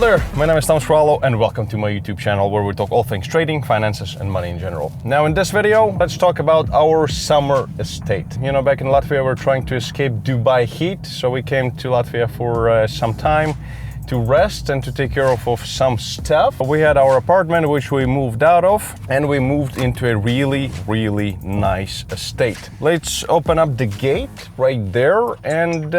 there, my name is Thomas Kralo and welcome to my YouTube channel where we talk all things trading, finances and money in general. Now in this video, let's talk about our summer estate. You know, back in Latvia we're trying to escape Dubai heat, so we came to Latvia for some time to rest and to take care of some stuff. We had our apartment which we moved out of and we moved into a really nice estate. Let's open up the gate right there and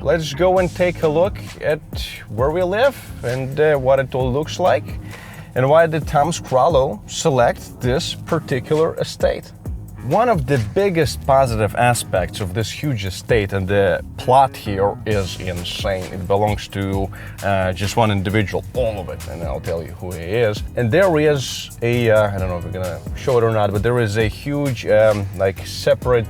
let's go and take a look at where we live and what it all looks like and why did Thomas Kralo select this particular estate. One of the biggest positive aspects of this huge estate, and the plot here is insane. It belongs to just one individual, all of it, and I'll tell you who he is. And there is a, I don't know if we're gonna show it or not, but there is a huge like separate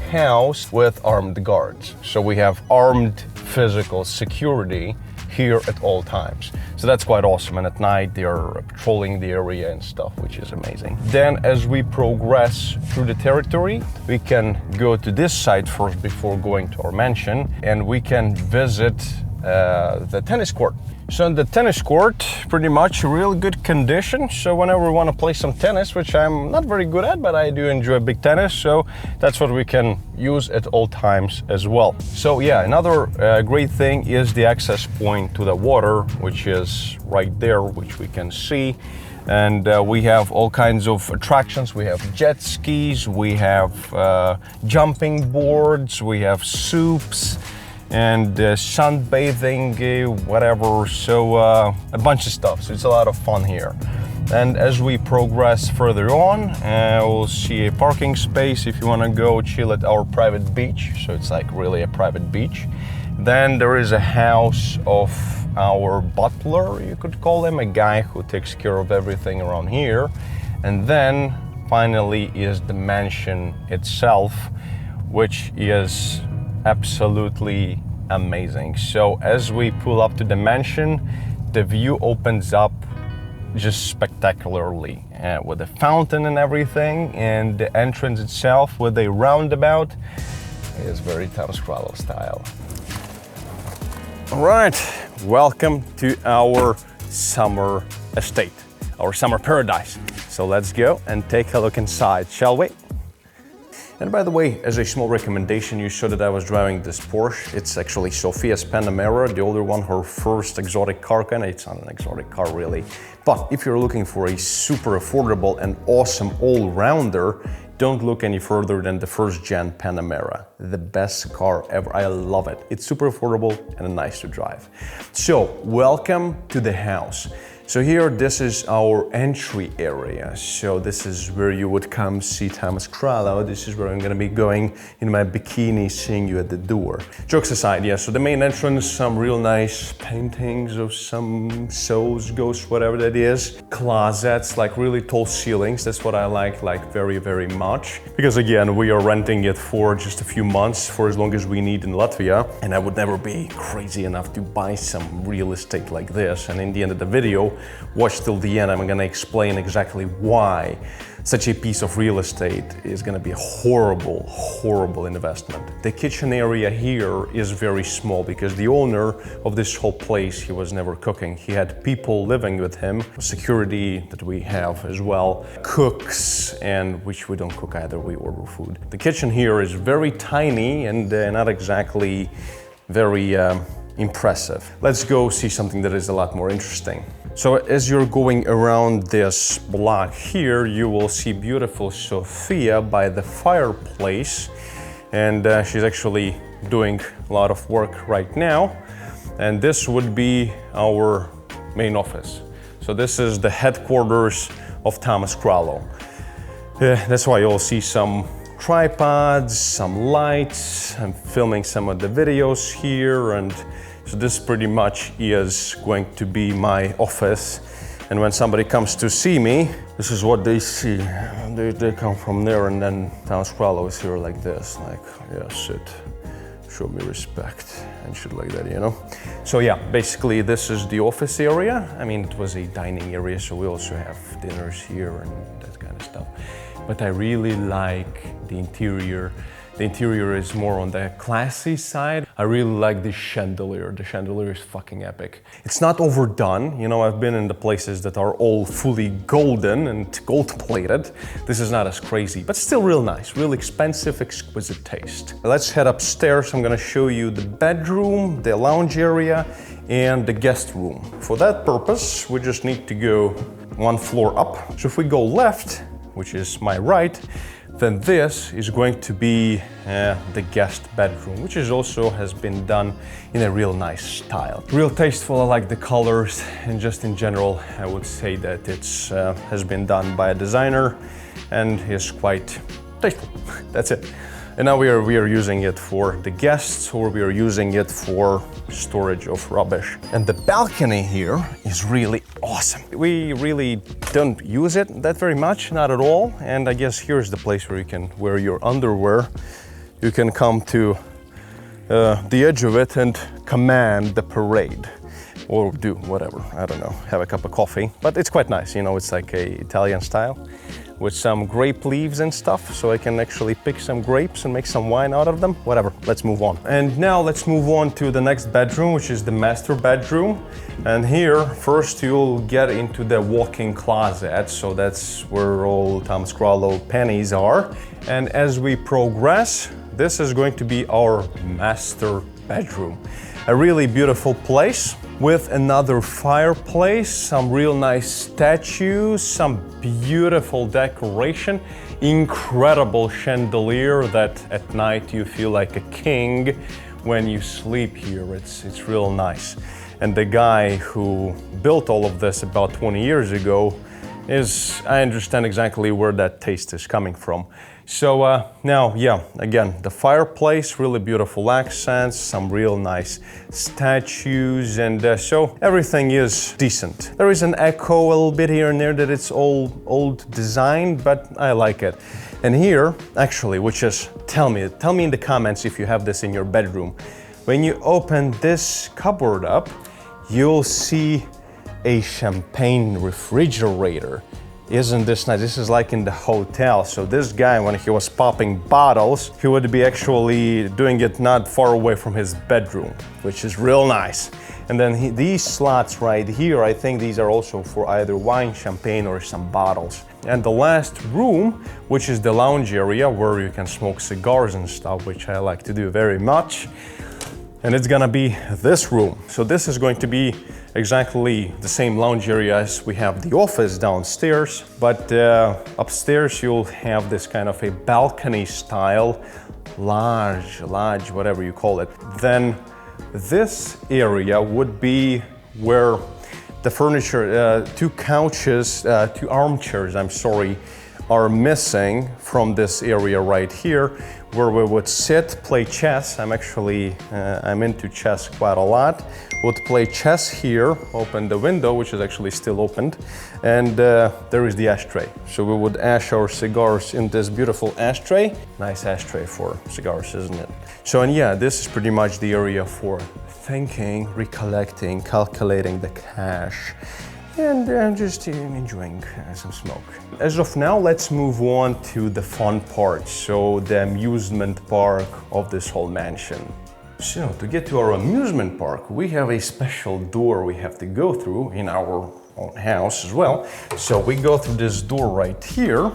house with armed guards. So we have armed physical security here at all times. So that's quite awesome, and at night they are patrolling the area and stuff, which is amazing. Then as we progress through the territory, we can go to this side first before going to our mansion, and we can visit the tennis court. So in the tennis court, pretty much real good condition. So whenever we want to play some tennis, which I'm not very good at, but I do enjoy big tennis, so that's what we can use at all times as well. So yeah, another great thing is the access point to the water, which is right there, which we can see. And we have all kinds of attractions. We have jet skis, we have jumping boards, we have soups, and sunbathing, whatever, so a bunch of stuff, so it's a lot of fun here. And as we progress further on, we'll see a parking space if you want to go chill at our private beach, so it's like really a private beach. Then there is a house of our butler, you could call him, a guy who takes care of everything around here. And then finally is the mansion itself, which is absolutely amazing. So as we pull up to the mansion, the view opens up just spectacularly with a fountain and everything, and the entrance itself with a roundabout is very Thomas Kralo style. All right, welcome to our summer estate, our summer paradise. So let's go and take a look inside, shall we? And by the way, as a small recommendation, you saw that I was driving this Porsche. It's actually Sophia's Panamera, the older one, her first exotic car, and it's not an exotic car really. But if you're looking for a super affordable and awesome all-rounder, don't look any further than the first gen Panamera. The best car ever, I love it. It's super affordable and nice to drive. So, welcome to the house. So here, this is our entry area. So this is where you would come see Thomas Kralo. This is where I'm gonna be going in my bikini, seeing you at the door. Jokes aside, yeah, so the main entrance, some real nice paintings of some souls, ghosts, whatever that is. Closets, like really tall ceilings. That's what I like very much. Because again, we are renting it for just a few months, for as long as we need in Latvia. And I would never be crazy enough to buy some real estate like this. And in the end of the video, watch till the end. I'm gonna explain exactly why such a piece of real estate is gonna be a horrible investment. The kitchen area here is very small because the owner of this whole place, he was never cooking. He had people living with him, security that we have as well, cooks, and which we don't cook either, we order food. The kitchen here is very tiny and not exactly very impressive. Let's go see something that is a lot more interesting. So as you're going around this block here, you will see beautiful Sophia by the fireplace. And she's actually doing a lot of work right now. And this would be our main office. So this is the headquarters of Thomas Kralo. That's why you'll see some tripods, some lights. I'm filming some of the videos here, and so this pretty much is going to be my office. And when somebody comes to see me, this is what they see. They come from there, and then Thomas Kralo is here like this, like, yeah, sit, show me respect, and shit like that, you know? So yeah, basically this is the office area. I mean, it was a dining area, so we also have dinners here and that kind of stuff. But I really like the interior. The interior is more on the classy side. I really like the chandelier. The chandelier is fucking epic. It's not overdone. You know, I've been in the places that are all fully golden and gold-plated. This is not as crazy, but still real nice, real expensive, exquisite taste. Let's head upstairs. I'm gonna show you the bedroom, the lounge area, and the guest room. For that purpose, we just need to go one floor up. So if we go left, which is my right, then this is going to be the guest bedroom, which is also has been done in a real nice style. Real tasteful, I like the colors, and just in general, I would say that it's has been done by a designer and is quite tasteful. That's it. And now we are using it for the guests, or we are using it for storage of rubbish. And the balcony here is really awesome. We really don't use it that very much, not at all. And I guess here's the place where you can wear your underwear. You can come to the edge of it and command the parade. Or do whatever, I don't know, have a cup of coffee. But it's quite nice, you know, it's like a Italian style with some grape leaves and stuff, so I can actually pick some grapes and make some wine out of them. Whatever, let's move on. And now let's move on to the next bedroom, which is the master bedroom. And here, first you'll get into the walk-in closet, so that's where all Tom Scrollo pennies are. And as we progress, this is going to be our master bedroom. A really beautiful place with another fireplace, some real nice statues, some beautiful decoration, incredible chandelier that at night you feel like a king when you sleep here. It's real nice. And the guy who built all of this about 20 years ago I understand exactly where that taste is coming from. So now, yeah, again, the fireplace, really beautiful accents, some real nice statues, and so everything is decent. There is an echo a little bit here and there that it's all old design, but I like it. And here, actually, which is, tell me in the comments if you have this in your bedroom. When you open this cupboard up, you'll see a champagne refrigerator. Isn't this nice? This is like in the hotel. So this guy, when he was popping bottles, he would be actually doing it not far away from his bedroom, which is real nice. And then these slots right here, I think these are also for either wine, champagne, or some bottles. And the last room, which is the lounge area where you can smoke cigars and stuff, which I like to do very much. And it's gonna be this room. So this is going to be exactly the same lounge area as we have the office downstairs, but upstairs you'll have this kind of a balcony style, lodge, whatever you call it. Then this area would be where the furniture, two armchairs, are missing from this area right here, where we would sit, play chess. I'm into chess quite a lot. Would play chess here, open the window, which is actually still opened, and there is the ashtray. So we would ash our cigars in this beautiful ashtray. Nice ashtray for cigars, isn't it? So, and yeah, this is pretty much the area for thinking, recollecting, calculating the cash, and just enjoying some smoke. As of now, let's move on to the fun part, so the amusement park of this whole mansion. So to get to our amusement park, we have a special door we have to go through in our own house as well. So we go through this door right here,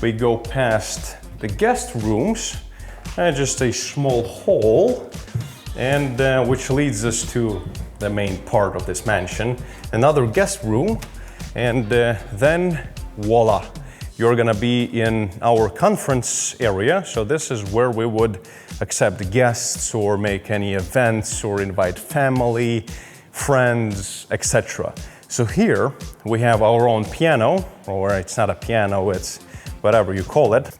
we go past the guest rooms, and just a small hall, and which leads us to the main part of this mansion, another guest room, and then voila, you're gonna be in our conference area. So this is where we would accept guests or make any events or invite family, friends, etc. So here we have our own piano, or it's not a piano, it's whatever you call it.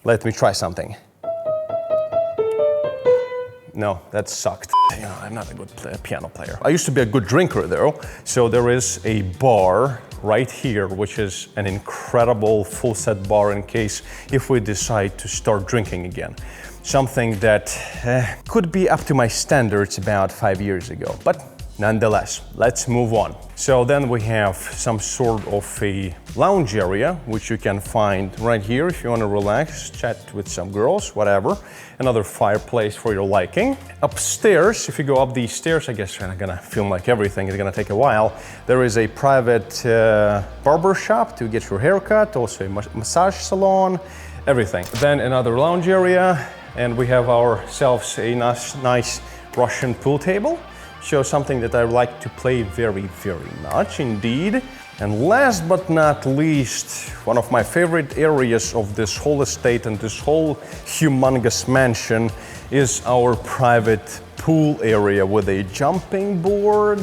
Let me try something. No, that sucked. You know, I'm not a good piano player. I used to be a good drinker though. So there is a bar right here, which is an incredible full set bar in case if we decide to start drinking again. Something that could be up to my standards about 5 years ago, but Nonetheless, let's move on. So then we have some sort of a lounge area, which you can find right here if you want to relax, chat with some girls, whatever. Another fireplace for your liking. Upstairs, if you go up these stairs, I guess I'm gonna film like everything, it's gonna take a while. There is a private barber shop to get your haircut, also a massage salon, everything. Then another lounge area, and we have ourselves a nice Russian pool table. Show something that I like to play very, very much indeed. And last but not least, one of my favorite areas of this whole estate and this whole humongous mansion is our private pool area with a jumping board,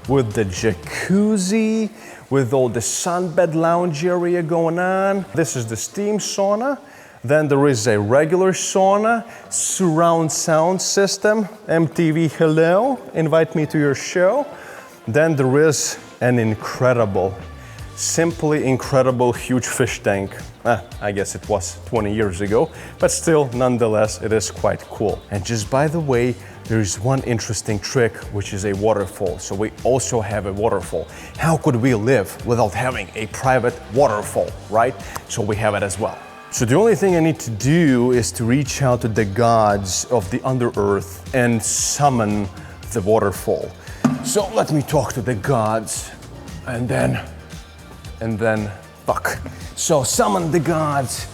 with the jacuzzi, with all the sunbed lounge area going on. This is the steam sauna. Then there is a regular sauna, surround sound system, MTV hello, invite me to your show. Then there is an incredible, simply incredible huge fish tank. I guess it was 20 years ago, but still, nonetheless, it is quite cool. And just by the way, there is one interesting trick, which is a waterfall. So we also have a waterfall. How could we live without having a private waterfall, right? So we have it as well. So the only thing I need to do is to reach out to the gods of the underearth and summon the waterfall. So let me talk to the gods and then, fuck. So summon the gods,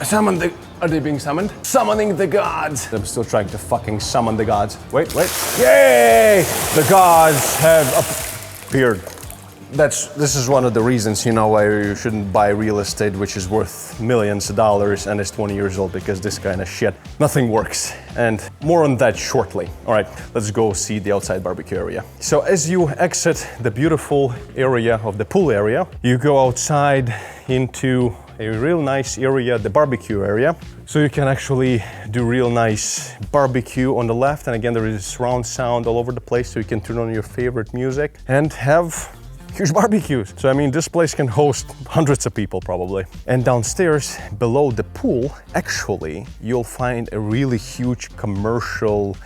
are they being summoned? Summoning the gods. I'm still trying to fucking summon the gods. Wait. Yay! The gods have appeared. This is one of the reasons, you know, why you shouldn't buy real estate which is worth millions of dollars and is 20 years old, because this kind of shit, nothing works. And more on that shortly. All right, let's go see the outside barbecue area. So as you exit the beautiful area of the pool area, you go outside into a real nice area, the barbecue area. So you can actually do real nice barbecue on the left. And again, there is surround sound all over the place, so you can turn on your favorite music and have huge barbecues. So I mean, this place can host hundreds of people probably. And downstairs below the pool, actually, you'll find a really huge commercial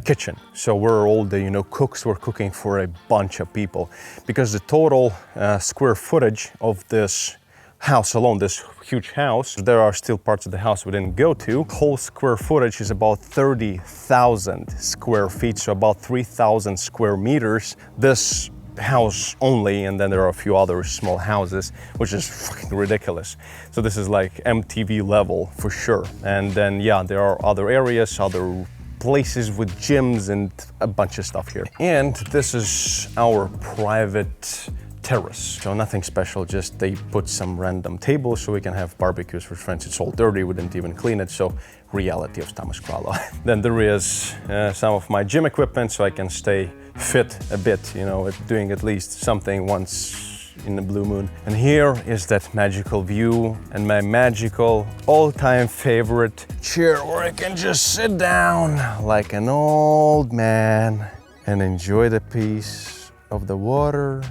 kitchen. So where all the, you know, cooks were cooking for a bunch of people, because the total square footage of this house alone, this huge house, there are still parts of the house we didn't go to. Whole square footage is about 30,000 square feet, so about 3,000 square meters. This house only, and then there are a few other small houses, which is fucking ridiculous. So this is like MTV level for sure. And then yeah, there are other areas, other places with gyms and a bunch of stuff here. And this is our private terrace. So nothing special, just they put some random tables so we can have barbecues with friends. It's all dirty, we didn't even clean it, so reality of Stamaskralo. Then there is some of my gym equipment so I can stay fit a bit, you know, doing at least something once in the blue moon. And here is that magical view and my magical all-time favorite chair where I can just sit down like an old man and enjoy the peace of the water.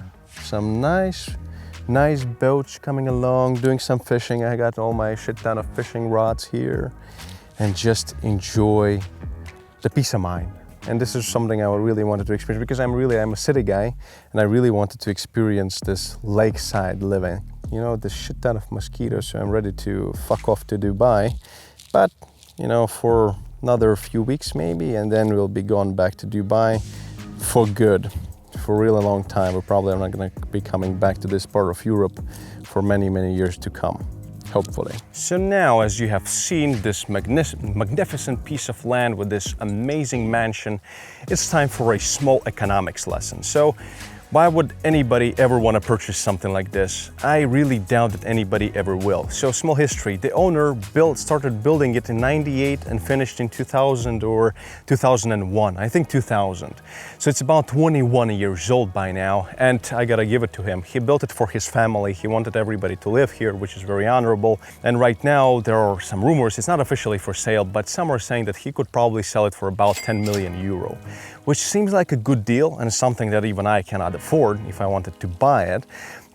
Some nice boats coming along, doing some fishing. I got all my shit ton of fishing rods here and just enjoy the peace of mind. And this is something I really wanted to experience because I'm a city guy and I really wanted to experience this lakeside living. You know, this shit ton of mosquitoes, so I'm ready to fuck off to Dubai. But, you know, for another few weeks maybe, and then we'll be going back to Dubai for good. For a really long time. We're probably not going to be coming back to this part of Europe for many, many years to come, hopefully. So now, as you have seen this magnificent piece of land with this amazing mansion, it's time for a small economics lesson. So why would anybody ever want to purchase something like this? I really doubt that anybody ever will. So small history, the owner started building it in '98 and finished in 2000 or 2001, I think 2000. So it's about 21 years old by now, and I gotta give it to him. He built it for his family. He wanted everybody to live here, which is very honorable. And right now there are some rumors, it's not officially for sale, but some are saying that he could probably sell it for about 10 million euro, which seems like a good deal and something that even I cannot afford if I wanted to buy it.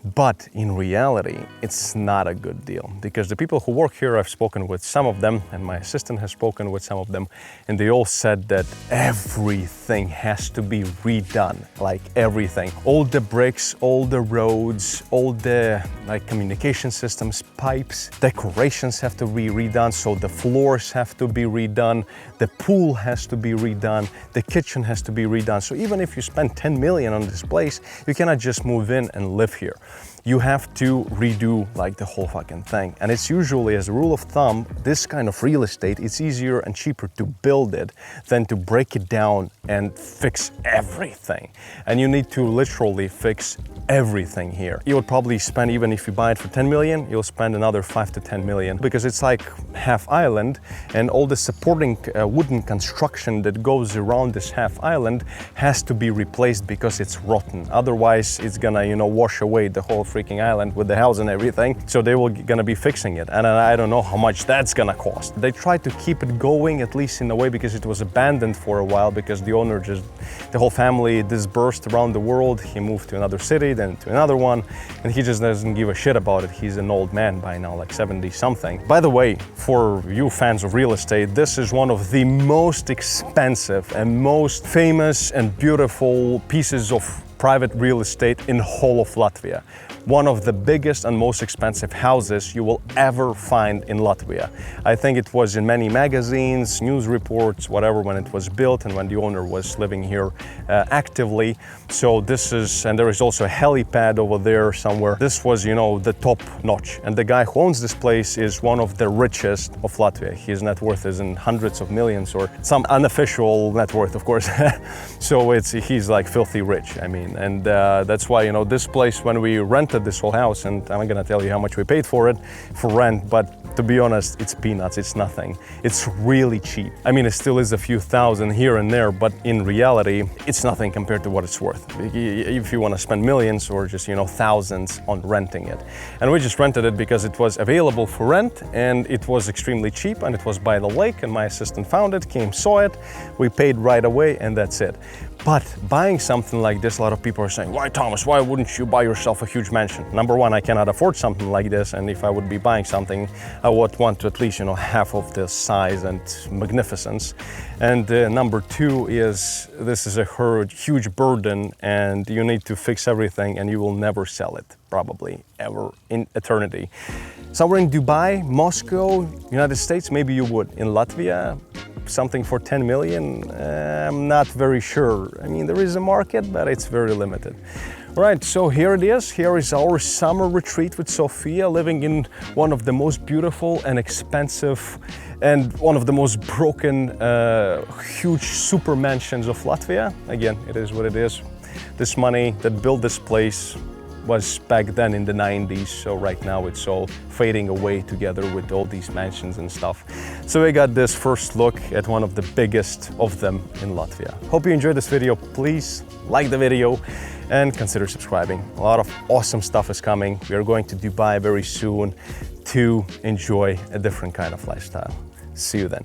But in reality, it's not a good deal, because the people who work here, I've spoken with some of them, and my assistant has spoken with some of them, and they all said that everything has to be redone, like everything. All the bricks, all the roads, all the communication systems, pipes, decorations have to be redone, so the floors have to be redone, the pool has to be redone, the kitchen has to be redone. So even if you spend 10 million on this place, you cannot just move in and live here. You have to redo like the whole fucking thing. And it's usually, as a rule of thumb, this kind of real estate, it's easier and cheaper to build it than to break it down and fix everything. And you need to literally fix everything here. You would probably spend, even if you buy it for 10 million, you'll spend another 5 to 10 million, because it's like half island, and all the supporting wooden construction that goes around this half island has to be replaced because it's rotten. Otherwise, it's gonna, you know, wash away the whole freaking island with the house and everything. So they will gonna be fixing it, and I don't know how much that's gonna cost. They tried to keep it going, at least in a way, because it was abandoned for a while, because the owner just, the whole family dispersed around the world. He moved to another city, then to another one, and he just doesn't give a shit about it. He's an old man by now, like 70 something. By the way, for you fans of real estate, this is one of the most expensive and most famous and beautiful pieces of private real estate in whole of Latvia. One of the biggest and most expensive houses you will ever find in Latvia. I think it was in many magazines, news reports, whatever, when it was built and when the owner was living here actively. So this is, and there is also a helipad over there somewhere. This was, you know, the top notch. And the guy who owns this place is one of the richest of Latvia. His net worth is in hundreds of millions, or some unofficial net worth, of course. So he's like filthy rich, I mean. And that's why, you know, this place, when we rented this whole house, and I'm not gonna tell you how much we paid for it for rent, but to be honest, it's peanuts, it's nothing. It's really cheap. I mean, it still is a few thousand here and there, but in reality, it's nothing compared to what it's worth. If you want to spend millions or just, you know, thousands on renting it. And we just rented it because it was available for rent, and it was extremely cheap, and it was by the lake, and my assistant found it, came, saw it, we paid right away, and that's it. But buying something like this, a lot of people are saying, why, Thomas, why wouldn't you buy yourself a huge mansion? Number one, I cannot afford something like this, and if I would be buying something, I would want to at least, you know, half of the size and magnificence. And number two is, this is a huge burden, and you need to fix everything, and you will never sell it, probably, ever in eternity. Somewhere in Dubai, Moscow, United States, maybe you would. In Latvia, something for 10 million, I'm not very sure. I mean, there is a market, but it's very limited. Right, so here it is. Here is our summer retreat with Sofia, living in one of the most beautiful and expensive and one of the most broken, huge super mansions of Latvia. Again, it is what it is. This money that built this place was back then in the 90s, so right now it's all fading away together with all these mansions and stuff. So we got this first look at one of the biggest of them in Latvia. Hope you enjoyed this video. Please like the video and consider subscribing. A lot of awesome stuff is coming. We are going to Dubai very soon to enjoy a different kind of lifestyle. See you then.